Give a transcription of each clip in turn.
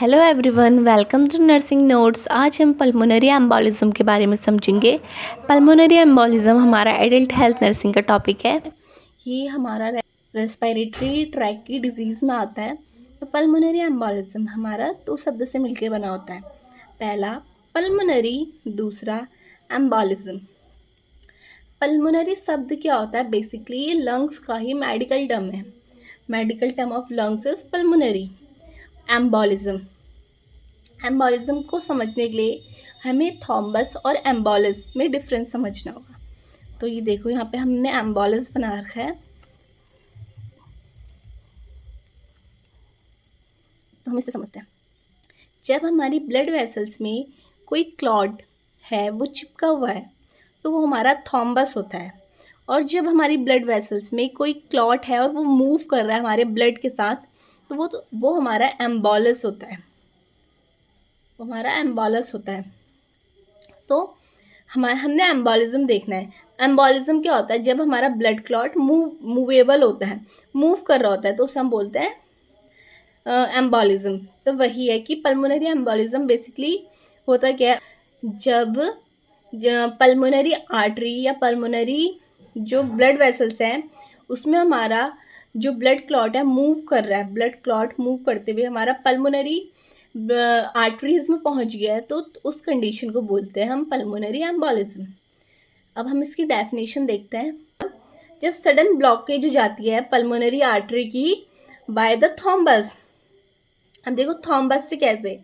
Hello everyone, welcome to nursing notes. आज हम pulmonary embolism के बारे में समझेंगे। पल्मोनरी एम्बोलिज्म हमारा एडल्ट हेल्थ नर्सिंग का टॉपिक है। ये हमारा रेस्पिरेटरी ट्रैक की डिजीज़ में आता है। तो पल्मोनरी एम्बोलिज्म हमारा दो शब्द से मिलकर बना होता है। पहला पल्मोनरी, दूसरा एम्बोलिज्म। पल्मोनरी शब्द क्या होता है? बेसिकली ये लंग्स का ही मेडिकल टर्म है। Medical term of lungs is pulmonary. Embolism को समझने के लिए हमें थॉम्बस और एम्बोलिस में डिफरेंस समझना होगा। तो ये देखो, यहाँ पे हमने एम्बोलिस बना रखा है, तो हम इसे समझते हैं। जब हमारी ब्लड वेसल्स में कोई क्लॉट है, वो चिपका हुआ है, तो वो हमारा थॉम्बस होता है। और जब हमारी ब्लड वेसल्स में कोई क्लॉट है और वो मूव कर रहा है हमारे ब्लड के साथ, तो वो हमारा एम्बोलिस होता है। तो हमने एम्बोलिज्म देखना है। एम्बोलिज्म क्या होता है? जब हमारा ब्लड क्लॉट मूवेबल होता है, मूव कर रहा होता है, तो उसे हम बोलते हैं एम्बोलिज्म। तो वही है कि पल्मोनरी एम्बोलिज्म बेसिकली होता क्या है? जब पल्मोनरी आर्टरी या पल्मोनरी जो ब्लड वेसल्स हैं, उसमें हमारा जो ब्लड क्लॉट है मूव कर रहा है, ब्लड क्लॉट मूव करते हुए हमारा पल्मोनरी आर्टरीज में पहुंच गया है, तो उस कंडीशन को बोलते हैं हम पल्मोनरी एम्बोलिज्म। अब हम इसकी डेफिनेशन देखते हैं। जब सडन ब्लॉकेज हो जाती है पल्मोनरी आर्टरी की बाय द थॉम्बस। अब देखो थॉम्बस से कैसे,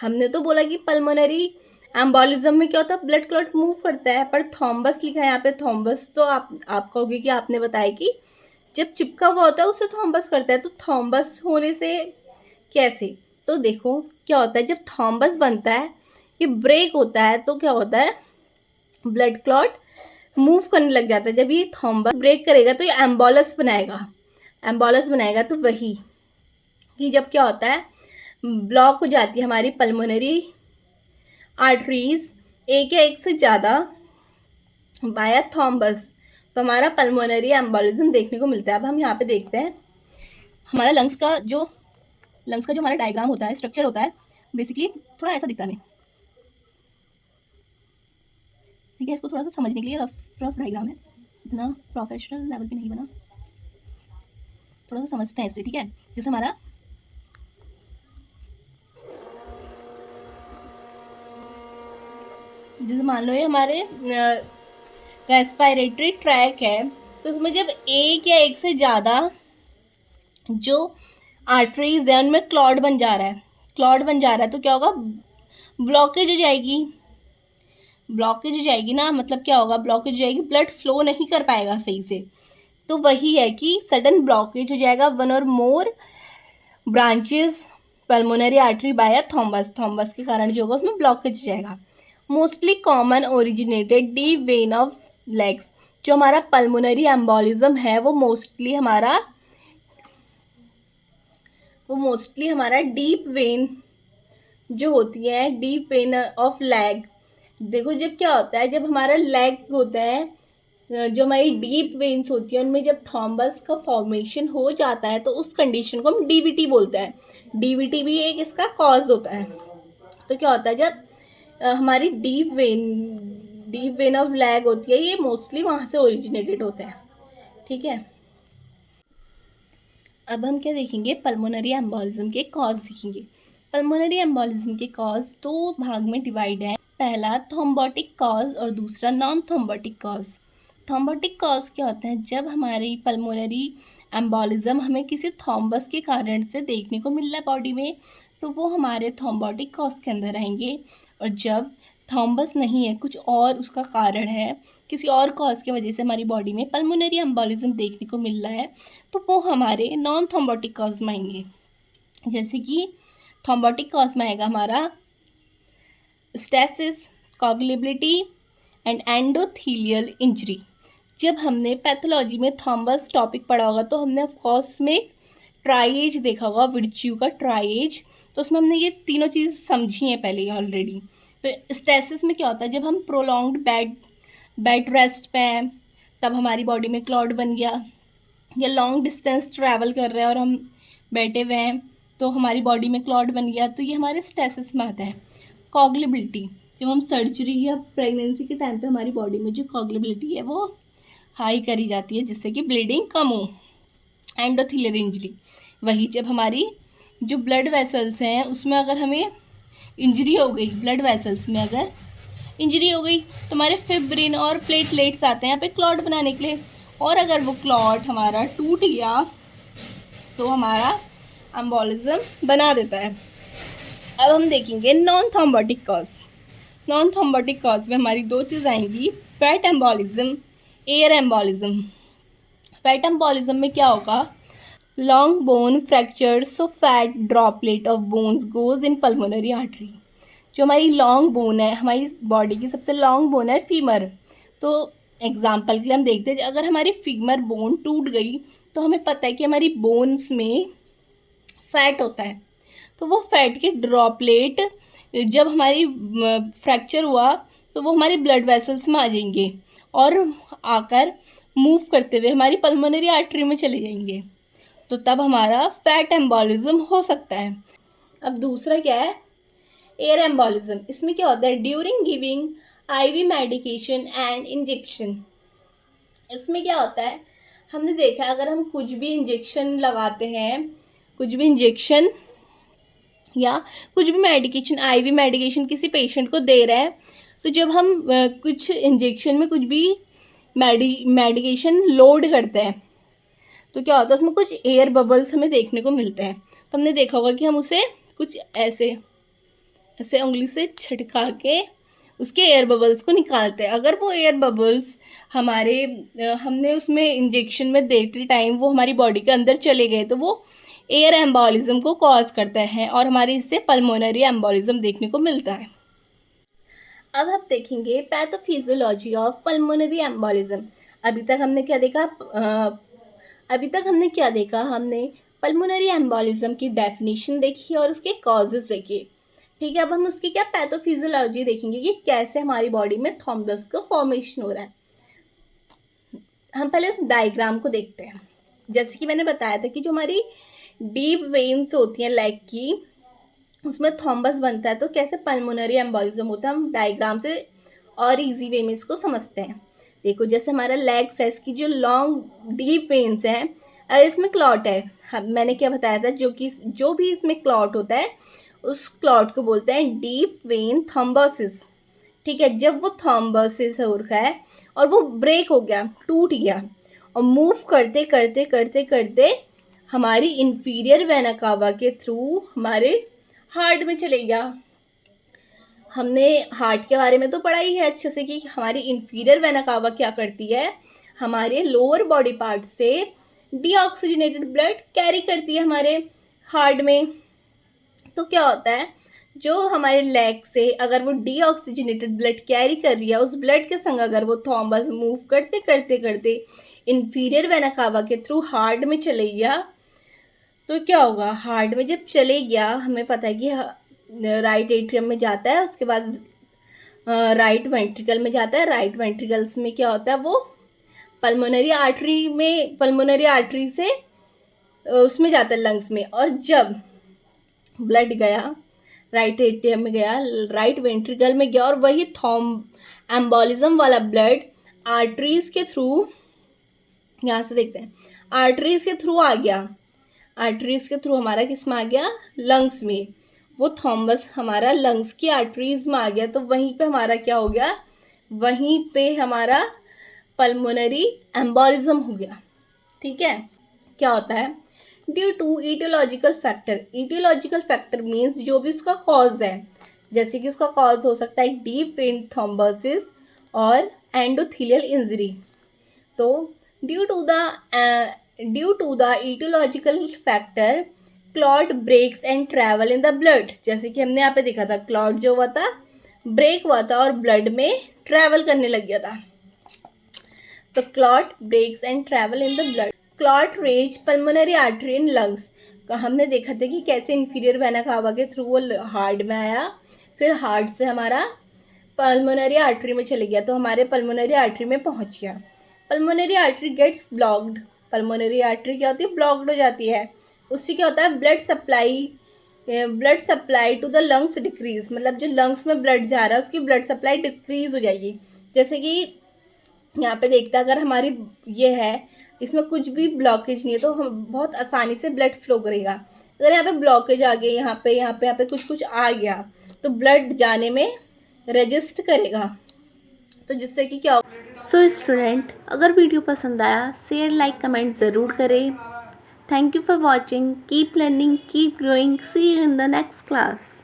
हमने तो बोला कि पल्मोनरी एम्बोलिज्म में क्या होता है? ब्लड क्लॉट मूव करता है, पर थॉम्बस लिखा है यहाँ पे। थॉम्बस तो आप कहोगे कि आपने बताया कि जब चिपका हुआ होता है उसे थॉम्बस करता है, तो थॉम्बस होने से कैसे? तो देखो क्या होता है, जब थॉम्बस बनता है, ये ब्रेक होता है, तो क्या होता है? ब्लड क्लॉट मूव करने लग जाता है। जब ये थॉम्बस ब्रेक करेगा तो ये एम्बोलस बनाएगा। तो वही कि जब क्या होता है, ब्लॉक हो जाती है हमारी पल्मोनरी आर्टरीज, एक या एक से ज़्यादा, बाय थॉम्बस, तो हमारा पल्मोनरी एम्बोलिज्म देखने को मिलता है। अब हम यहाँ पे देखते हैं हमारा लंग्स का जो हमारा डायग्राम होता है, स्ट्रक्चर होता है, बेसिकली थोड़ा ऐसा दिखता है हमें। ठीक है, इसको थोड़ा सा समझने के लिए रफ डायग्राम है, इतना प्रोफेशनल लेवल पे नहीं बना, थोड़ा सा समझते हैं इससे। ठीक है, जैसे हमारा मान लो ये हमारे रेस्पिरेटरी ट्रैक है, तो उसमें जब एक या एक से ज़्यादा जो आर्टरीज है उनमें क्लॉट बन जा रहा है, तो क्या होगा? ब्लॉकेज हो जाएगी ना। मतलब क्या होगा? ब्लॉकेज हो जाएगी, ब्लड फ्लो नहीं कर पाएगा सही से। तो वही है कि सडन ब्लॉकेज हो जाएगा वन और मोर ब्रांचेस पल्मोनरी आर्टरी बाय थॉम्बस के कारण जो होगा उसमें ब्लॉकेज हो जाएगा। Mostly common originated deep vein of legs. जो हमारा पल्मोनरी एम्बोलिज्म है वो मोस्टली हमारा डीप वेन जो होती है, डीप वेन ऑफ लेग। देखो जब क्या होता है, जब हमारा लेग होता है, जो हमारी डीप वेन्स होती है, उनमें जब थॉम्बस का फॉर्मेशन हो जाता है, तो उस कंडीशन को हम डीवीटी बोलते हैं। डीवीटी भी एक इसका कॉज होता है। तो क्या होता है, जब हमारी डीप वेन ऑफ लेग होती है, ये मोस्टली वहाँ से ओरिजिनेटेड होता है। ठीक है, अब हम क्या देखेंगे? पल्मोनरी एम्बोलिज्म के कॉज देखेंगे। पल्मोनरी एम्बोलिज्म के कॉज दो भाग में डिवाइड है। पहला थ्रोम्बोटिक कॉज और दूसरा non thrombotic cause. Thrombotic cause क्या होता है? जब हमारी पल्मोनरी एम्बोलिज्म हमें किसी थॉम्बस के कारण से देखने को मिल रहा है बॉडी में, तो वो हमारे थ्रोम्बोटिक कॉज के अंदर आएंगे। और जब थॉम्बस नहीं है, कुछ और उसका कारण है, किसी और कॉज की वजह से हमारी बॉडी में पल्मोनरी एम्बोलिज्म देखने को मिल रहा है, तो वो हमारे नॉन थ्रोम्बोटिक कॉज में आएंगे। जैसे कि थ्रोम्बोटिक कॉज में आएगा हमारा स्टेसिस, कोगुलेबिलिटी एंड एंडोथेलियल इंजरी। जब हमने पैथोलॉजी में थॉम्बस टॉपिक पढ़ा होगा, तो हमने ऑफकोर्स उसमें ट्राइएज देखा होगा, विर्च्यू का ट्राइएज। तो उसमें हमने ये तीनों चीज़ समझी हैं पहले ही ऑलरेडी। तो स्टेसिस में क्या होता है? जब हम प्रोलॉन्ग्ड बेड रेस्ट पे हैं, तब हमारी बॉडी में क्लॉट बन गया, या लॉन्ग डिस्टेंस ट्रैवल कर रहे हैं और हम बैठे हुए हैं, तो हमारी बॉडी में क्लॉट बन गया, तो ये हमारे स्टेसिस में आता है। कॉग्लिबिलिटी, जब हम सर्जरी या प्रेगनेंसी के टाइम पे हमारी बॉडी में जो कॉग्लिबिलिटी है वो हाई करी जाती है, जिससे कि ब्लीडिंग कम हो। एंडोथेलियल इंजरी, वही जब हमारी जो ब्लड वेसल्स हैं उसमें अगर हमें इंजरी हो गई, ब्लड वेसल्स में अगर इंजरी हो गई तो हमारे फिब्रिन और प्लेटलेट्स आते हैं यहाँ पे क्लॉट बनाने के लिए, और अगर वो क्लॉट हमारा टूट गया तो हमारा एम्बोलिज्म बना देता है। अब हम देखेंगे non thrombotic cause. Non thrombotic cause में हमारी दो चीज़ आएंगी, fat embolism, air embolism. Fat embolism में क्या होगा, long bone fracture, so fat droplet of bones goes in pulmonary artery. जो हमारी लॉन्ग बोन है, हमारी बॉडी की सबसे लॉन्ग बोन है फीमर, तो एग्जाम्पल के लिए हम देखते हैं अगर हमारी फीमर बोन टूट गई तो हमें पता है कि हमारी बोन्स में फैट होता है, तो वो फैट के ड्रॉपलेट जब हमारी फ्रैक्चर हुआ तो वो हमारी ब्लड वेसल्स में आ जाएंगे और आकर मूव करते हुए हमारी पल्मोनरी आर्टरी में चले जाएंगे, तो तब हमारा फैट एम्बोलिज्म हो सकता है। अब दूसरा क्या है, एयर एम्बोलिज्म। इसमें क्या होता है, during giving IV medication and injection. इसमें क्या होता है, हमने देखा है अगर हम कुछ भी इंजेक्शन लगाते हैं, कुछ भी इंजेक्शन या कुछ भी मेडिकेशन, आईवी मेडिकेशन किसी पेशेंट को दे रहे हैं, तो जब हम कुछ इंजेक्शन में कुछ भी मेडिकेशन लोड करते हैं तो क्या होता है, उसमें कुछ एयर बबल्स हमें देखने को मिलते हैं। तो हमने देखा होगा कि हम उसे कुछ ऐसे ऐसे उंगली से छिटका के उसके एयर बबल्स को निकालते हैं। अगर वो एयर बबल्स हमारे हमने उसमें इंजेक्शन में देते टाइम वो हमारी बॉडी के अंदर चले गए तो वो एयर एम्बोलिज्म को कॉज करता है और हमारे इससे पल्मोनरी एम्बोलिज्म देखने को मिलता है। अब हम देखेंगे पैथोफिजियोलॉजी ऑफ पल्मोनरी एम्बोलिज्म। अभी तक हमने क्या देखा, हमने पल्मोनरी एम्बोलिज्म की डेफिनेशन देखी और उसके कॉजेज देखे। ठीक है, अब हम उसकी क्या पैथोफिजियोलॉजी देखेंगे कि कैसे हमारी बॉडी में थ्रोम्बस का फॉर्मेशन हो रहा है। हम पहले उस डायग्राम को देखते हैं। जैसे कि मैंने बताया था कि जो हमारी डीप वेन्स होती हैं लेग की, उसमें थ्रोम्बस बनता है, तो कैसे पल्मोनरी एम्बोलिज्म होता है हम डायग्राम से और इजी वे में इसको समझते हैं। देखो जैसे हमारा लेग है, इसकी जो लॉन्ग डीप वेन्स हैं, अगर इसमें क्लॉट है, मैंने क्या बताया था, जो भी इसमें क्लॉट होता है उस क्लॉट को बोलते हैं डीप वेन थ्रोम्बोसिस। ठीक है, जब वो थ्रोम्बोसिस हो रखा है और वो ब्रेक हो गया, टूट गया और मूव करते करते करते करते हमारी इंफीरियर वेना कावा के थ्रू हमारे हार्ट में चले गया। हमने हार्ट के बारे में तो पढ़ा ही है अच्छे से कि हमारी इंफीरियर वेना कावा क्या करती है, हमारे लोअर बॉडी पार्ट से डीऑक्सीजनेटेड ब्लड कैरी करती है हमारे हार्ट में। तो क्या होता है, जो हमारे लेग से अगर वो डीऑक्सीजनेटेड ब्लड कैरी कर रही है, उस ब्लड के संग अगर वो थ्रोम्बस मूव करते करते करते इंफीरियर वेना कावा के थ्रू हार्ट में चले गया, तो क्या होगा, हार्ट में जब चले गया हमें पता है कि राइट एट्रियम में जाता है, उसके बाद राइट वेंट्रिकल में जाता है। राइट वेंट्रिकल्स में क्या होता है, वो पल्मोनरी आर्टरी से उसमें जाता है लंग्स में, और जब ब्लड गया राइट एट्रियम में गया, राइट वेंट्रिकल में गया और वही एम्बोलिज्म वाला ब्लड आर्टरीज के थ्रू, यहाँ से देखते हैं, आर्टरीज के थ्रू आ गया, आर्टरीज के थ्रू हमारा किस में आ गया, लंग्स में। वो थ्रोम्बस हमारा लंग्स की आर्टरीज में आ गया, तो वहीं पे हमारा क्या हो गया, वहीं पे हमारा पल्मोनरी एम्बोलिज्म हो गया। ठीक है, क्या होता है, due to etiological factor. Etiological factor means जो भी उसका कॉज है, जैसे कि उसका कॉज हो सकता है डीप वेन थ्रोम्बोसिस और एंडोथेलियल इंजरी। तो due to the etiological factor clot breaks and travel in the blood. जैसे कि हमने यहाँ पे देखा था, क्लॉट जो हुआ था ब्रेक हुआ था और ब्लड में ट्रैवल करने लग गया था। तो clot breaks and travel in the blood. Clot raise pulmonary artery in lungs. हमने देखा था कि कैसे इंफीरियर वेना कावा के थ्रू वो हार्ट में आया, फिर हार्ट से हमारा पल्मोनरी आर्टरी में चले गया, तो हमारे पल्मोनरी आर्टरी में पहुंच गया। Pulmonary artery gets blocked. Pulmonary artery क्या होती है, ब्लॉक्ड हो जाती है। उससे क्या होता है, blood supply to the lungs decrease, मतलब जो लंग्स में ब्लड जा रहा है उसकी ब्लड सप्लाई डिक्रीज हो जाएगी। जैसे कि यहाँ पे देखते हैं, अगर हमारी ये है, इसमें कुछ भी ब्लॉकेज नहीं है तो हम बहुत आसानी से ब्लड फ्लो करेगा। अगर यहाँ पे ब्लॉकेज आ गया, यहाँ पे कुछ आ गया, तो ब्लड जाने में रेजिस्ट करेगा, तो जिससे कि क्या होगा। सो स्टूडेंट, अगर वीडियो पसंद आया शेयर लाइक कमेंट ज़रूर करें। Thank you for watching, keep learning, keep growing, see you in the next class.